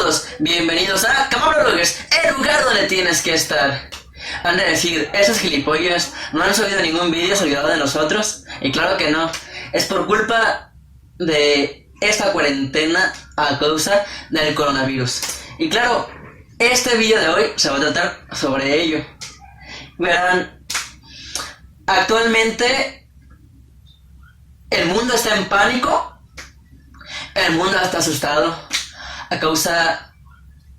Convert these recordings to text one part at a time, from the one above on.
todos, bienvenidos a Camarólogues, el lugar donde tienes que estar. Han de decir, esos gilipollas no han subido ningún vídeo, se olvidado de nosotros. Y claro que no, es por culpa de esta cuarentena a causa del coronavirus. Y claro, este vídeo de hoy se va a tratar sobre ello. Verán, actualmente el mundo está en pánico. El mundo está asustado a causa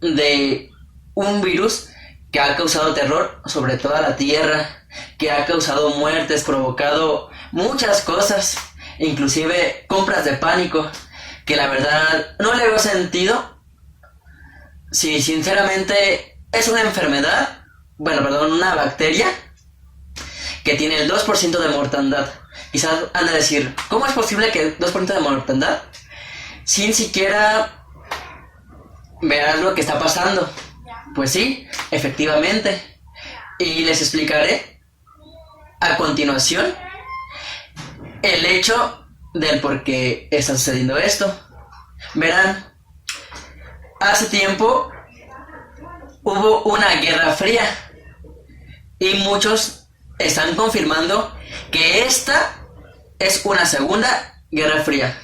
de un virus que ha causado terror sobre toda la tierra, que ha causado muertes, provocado muchas cosas, inclusive compras de pánico, que la verdad no le veo sentido. Si sinceramente es una enfermedad, una bacteria que tiene el 2% de mortandad. Quizás han de decir, ¿cómo es posible que el 2% de mortandad? Sin siquiera ver lo que está pasando. Pues sí, efectivamente. Y les explicaré a continuación el hecho del por qué está sucediendo esto. Verán, hace tiempo hubo una guerra fría y muchos están confirmando que esta es una segunda guerra fría.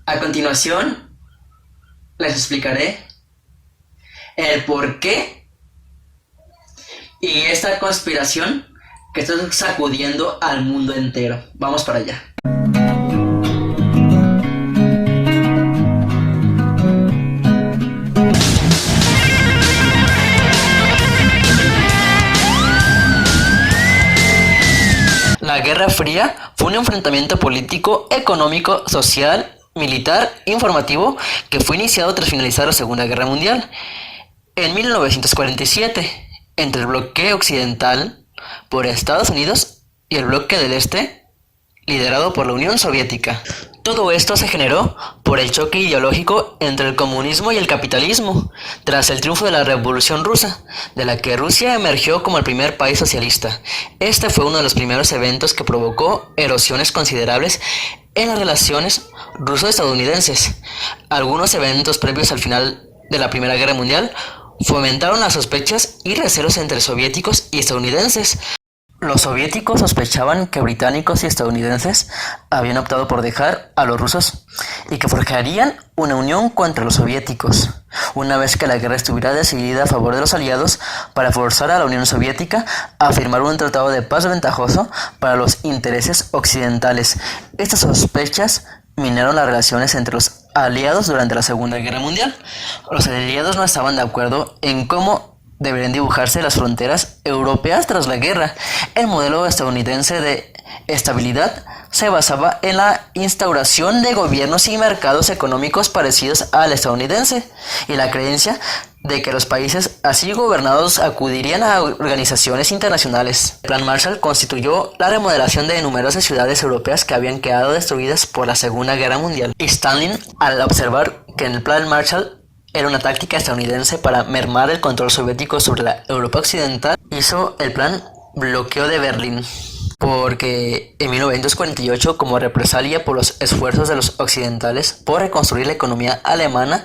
A continuación, les explicaré el por qué y esta conspiración que está sacudiendo al mundo entero. Vamos para allá. La Guerra Fría fue un enfrentamiento político, económico, social, militar, informativo que fue iniciado tras finalizar la Segunda Guerra Mundial en 1947 entre el bloque occidental por Estados Unidos y el bloque del este liderado por la Unión Soviética. Todo esto se generó por el choque ideológico entre el comunismo y el capitalismo tras el triunfo de la Revolución Rusa, de la que Rusia emergió como el primer país socialista. Este fue uno de los primeros eventos que provocó erosiones considerables en las relaciones ruso-estadounidenses. Algunos eventos previos al final de la Primera Guerra Mundial fomentaron las sospechas y recelos entre soviéticos y estadounidenses. Los soviéticos sospechaban que británicos y estadounidenses habían optado por dejar a los rusos y que forjarían una unión contra los soviéticos, una vez que la guerra estuviera decidida a favor de los aliados, para forzar a la Unión Soviética a firmar un tratado de paz ventajoso para los intereses occidentales. Estas sospechas minaron las relaciones entre los aliados durante la Segunda Guerra Mundial. Los aliados no estaban de acuerdo en cómo deberían dibujarse las fronteras europeas tras la guerra. El modelo estadounidense de estabilidad se basaba en la instauración de gobiernos y mercados económicos parecidos al estadounidense y la creencia de que los países así gobernados acudirían a organizaciones internacionales. El Plan Marshall constituyó la remodelación de numerosas ciudades europeas que habían quedado destruidas por la Segunda Guerra Mundial. Y Stalin, al observar que el Plan Marshall era una táctica estadounidense para mermar el control soviético sobre la Europa occidental, hizo el plan Bloqueo de Berlín. Porque en 1948, como represalia por los esfuerzos de los occidentales por reconstruir la economía alemana,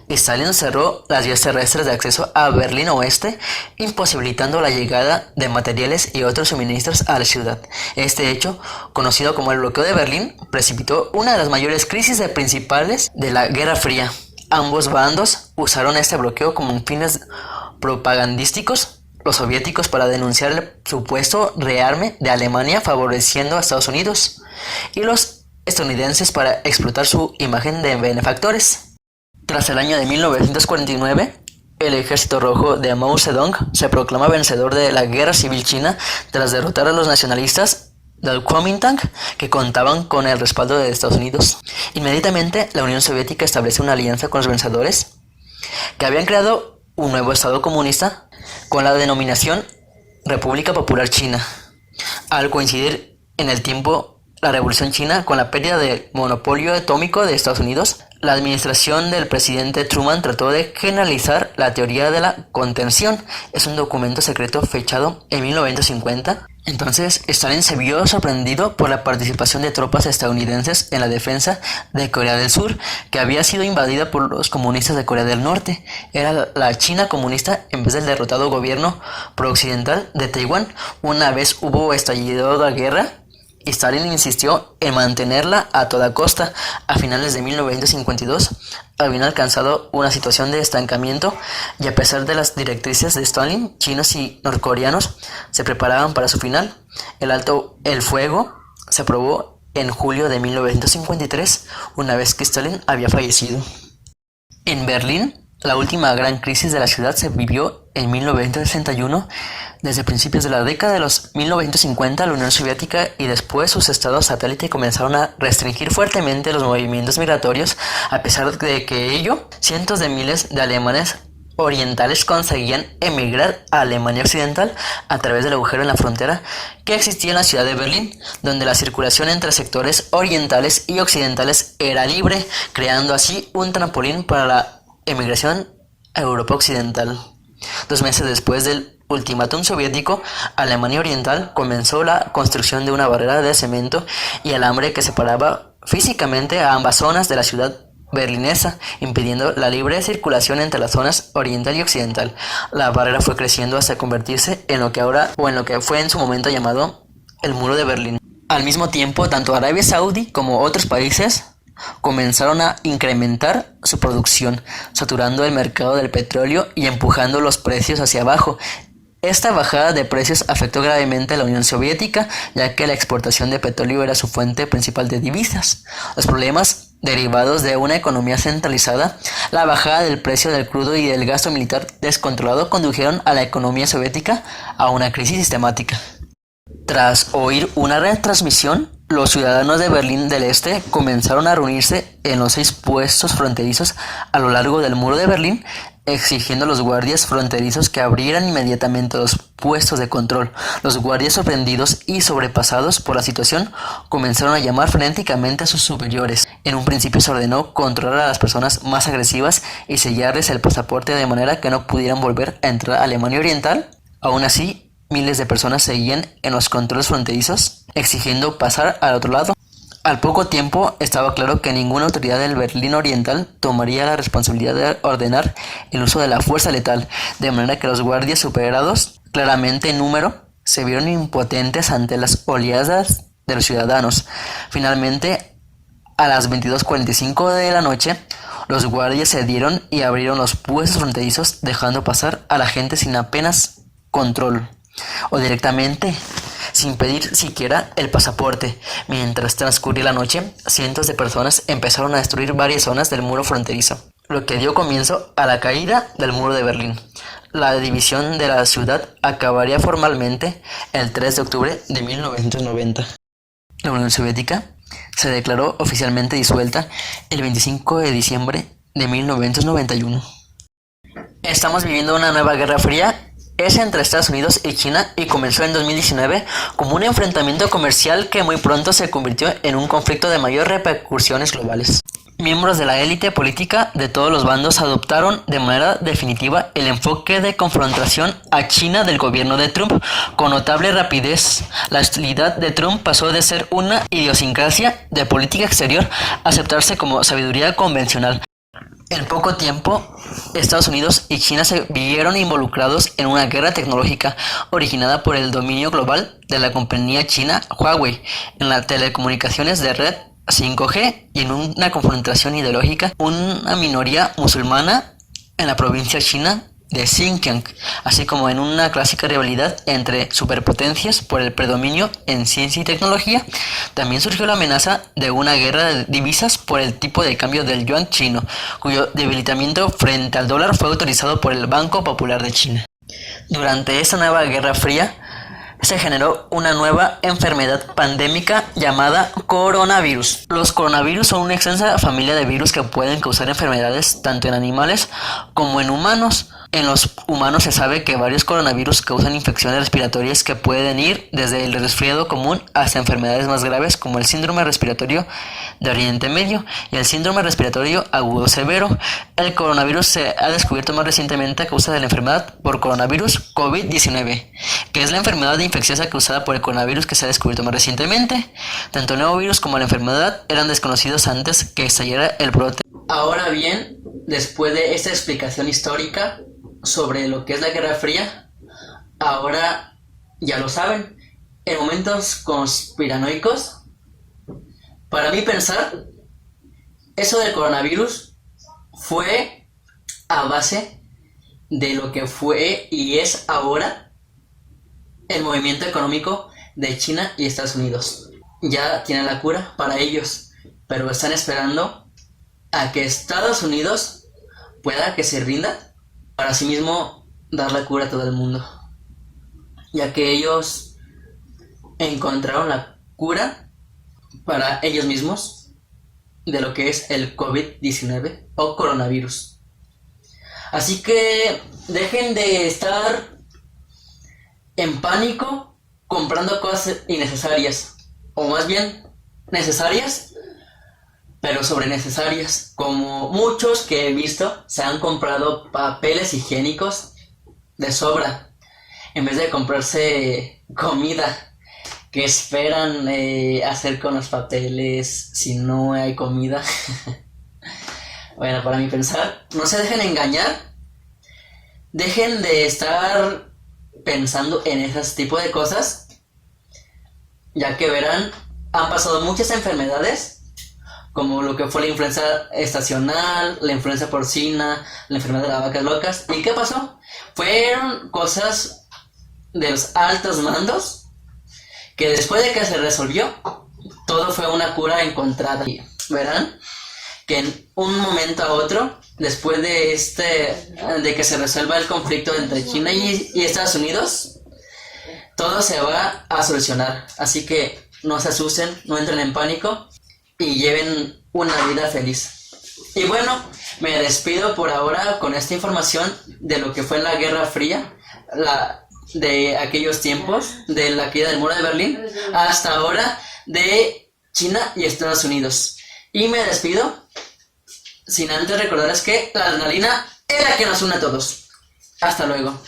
Stalin cerró las vías terrestres de acceso a Berlín Oeste, imposibilitando la llegada de materiales y otros suministros a la ciudad. Este hecho, conocido como el Bloqueo de Berlín, precipitó una de las mayores crisis principales de la Guerra Fría. Ambos bandos usaron este bloqueo como fines propagandísticos, los soviéticos para denunciar el supuesto rearme de Alemania favoreciendo a Estados Unidos, y los estadounidenses para explotar su imagen de benefactores. Tras el año de 1949, el Ejército Rojo de Mao Zedong se proclama vencedor de la Guerra Civil China tras derrotar a los nacionalistas del Kuomintang, que contaban con el respaldo de Estados Unidos. Inmediatamente, la Unión Soviética establece una alianza con los vencedores, que habían creado un nuevo Estado comunista con la denominación República Popular China. Al coincidir en el tiempo la Revolución China con la pérdida del monopolio atómico de Estados Unidos, La administración del presidente Truman trató de generalizar la teoría de la contención. Es un documento secreto fechado en 1950. Entonces, Stalin se vio sorprendido por la participación de tropas estadounidenses en la defensa de Corea del Sur, que había sido invadida por los comunistas de Corea del Norte. Era la China comunista en vez del derrotado gobierno prooccidental de Taiwán. Una vez hubo estallido la guerra, Stalin insistió en mantenerla a toda costa. A finales de 1952 habían alcanzado una situación de estancamiento y a pesar de las directrices de Stalin, chinos y norcoreanos se preparaban para su final. El alto el fuego se aprobó en julio de 1953, una vez que Stalin había fallecido. En Berlín, la última gran crisis de la ciudad se vivió en 1961. Desde principios de la década de los 1950, la Unión Soviética y después sus estados satélite comenzaron a restringir fuertemente los movimientos migratorios. A pesar de que ello, cientos de miles de alemanes orientales conseguían emigrar a Alemania Occidental a través del agujero en la frontera que existía en la ciudad de Berlín, donde la circulación entre sectores orientales y occidentales era libre, creando así un trampolín para la emigración a Europa Occidental. 2 meses después del ultimátum soviético, Alemania Oriental comenzó la construcción de una barrera de cemento y alambre que separaba físicamente a ambas zonas de la ciudad berlinesa, impidiendo la libre circulación entre las zonas oriental y occidental. La barrera fue creciendo hasta convertirse en lo que fue en su momento llamado el Muro de Berlín. Al mismo tiempo, tanto Arabia Saudí como otros países comenzaron a incrementar su producción, saturando el mercado del petróleo y empujando los precios hacia abajo. Esta bajada de precios afectó gravemente a la Unión Soviética, ya que la exportación de petróleo era su fuente principal de divisas. Los problemas derivados de una economía centralizada, la bajada del precio del crudo y del gasto militar descontrolado condujeron a la economía soviética a una crisis sistemática. Tras oír una retransmisión, los ciudadanos de Berlín del Este comenzaron a reunirse en los 6 puestos fronterizos a lo largo del muro de Berlín, exigiendo a los guardias fronterizos que abrieran inmediatamente los puestos de control. Los guardias, sorprendidos y sobrepasados por la situación, comenzaron a llamar frenéticamente a sus superiores. En un principio se ordenó controlar a las personas más agresivas y sellarles el pasaporte de manera que no pudieran volver a entrar a Alemania Oriental. Aún así, miles de personas seguían en los controles fronterizos, exigiendo pasar al otro lado. Al poco tiempo, estaba claro que ninguna autoridad del Berlín Oriental tomaría la responsabilidad de ordenar el uso de la fuerza letal, de manera que los guardias, superados claramente en número, se vieron impotentes ante las oleadas de los ciudadanos. Finalmente, a las 22:45 de la noche, los guardias cedieron y abrieron los puestos fronterizos, dejando pasar a la gente sin apenas control, o directamente sin pedir siquiera el pasaporte. Mientras transcurría la noche, cientos de personas empezaron a destruir varias zonas del muro fronterizo, lo que dio comienzo a la caída del muro de Berlín. La división de la ciudad acabaría formalmente el 3 de octubre de 1990. La Unión Soviética se declaró oficialmente disuelta el 25 de diciembre de 1991. Estamos viviendo una nueva guerra fría. Es entre Estados Unidos y China y comenzó en 2019 como un enfrentamiento comercial que muy pronto se convirtió en un conflicto de mayores repercusiones globales. Miembros de la élite política de todos los bandos adoptaron de manera definitiva el enfoque de confrontación a China del gobierno de Trump. Con notable rapidez, la hostilidad de Trump pasó de ser una idiosincrasia de política exterior a aceptarse como sabiduría convencional. En poco tiempo, Estados Unidos y China se vieron involucrados en una guerra tecnológica originada por el dominio global de la compañía china Huawei en las telecomunicaciones de red 5G y en una confrontación ideológica, una minoría musulmana en la provincia china de Xinjiang, así como en una clásica rivalidad entre superpotencias por el predominio en ciencia y tecnología. También surgió la amenaza de una guerra de divisas por el tipo de cambio del yuan chino, cuyo debilitamiento frente al dólar fue autorizado por el Banco Popular de China. Durante esta nueva guerra fría, se generó una nueva enfermedad pandémica llamada coronavirus. Los coronavirus son una extensa familia de virus que pueden causar enfermedades tanto en animales como en humanos. En los humanos se sabe que varios coronavirus causan infecciones respiratorias que pueden ir desde el resfriado común hasta enfermedades más graves como el síndrome respiratorio de Oriente Medio y el síndrome respiratorio agudo severo. El coronavirus se ha descubierto más recientemente a causa de la enfermedad por coronavirus COVID-19, que es la enfermedad infecciosa causada por el coronavirus que se ha descubierto más recientemente. Tanto el nuevo virus como la enfermedad eran desconocidos antes que estallara el brote. Ahora bien, después de esta explicación histórica sobre lo que es la Guerra Fría, ahora ya lo saben. En momentos conspiranoicos, para mí pensar, eso del coronavirus fue a base de lo que fue y es ahora el movimiento económico de China y Estados Unidos. Ya tienen la cura para ellos, pero están esperando a que Estados Unidos pueda que se rinda para sí mismo dar la cura a todo el mundo, ya que ellos encontraron la cura para ellos mismos de lo que es el COVID-19 o coronavirus. Así que dejen de estar en pánico comprando cosas innecesarias, o más bien necesarias pero sobrenecesarias, como muchos que he visto se han comprado papeles higiénicos de sobra en vez de comprarse comida. ¿Qué esperan hacer con los papeles si no hay comida? Bueno, para mi pensar, no se dejen engañar, dejen de estar pensando en ese tipo de cosas, ya que verán, han pasado muchas enfermedades como lo que fue la influenza estacional, la influenza porcina, la enfermedad de las vacas locas. ¿Y qué pasó? Fueron cosas de los altos mandos que después de que se resolvió, todo fue una cura encontrada. Y verán que en un momento a otro, después de que se resuelva el conflicto entre China y Estados Unidos, todo se va a solucionar. Así que no se asusten, no entren en pánico y lleven una vida feliz. Y bueno, me despido por ahora con esta información de lo que fue la Guerra Fría, de aquellos tiempos, de la caída del muro de Berlín, hasta ahora de China y Estados Unidos. Y me despido sin antes recordarles que la adrenalina es la que nos une a todos. Hasta luego.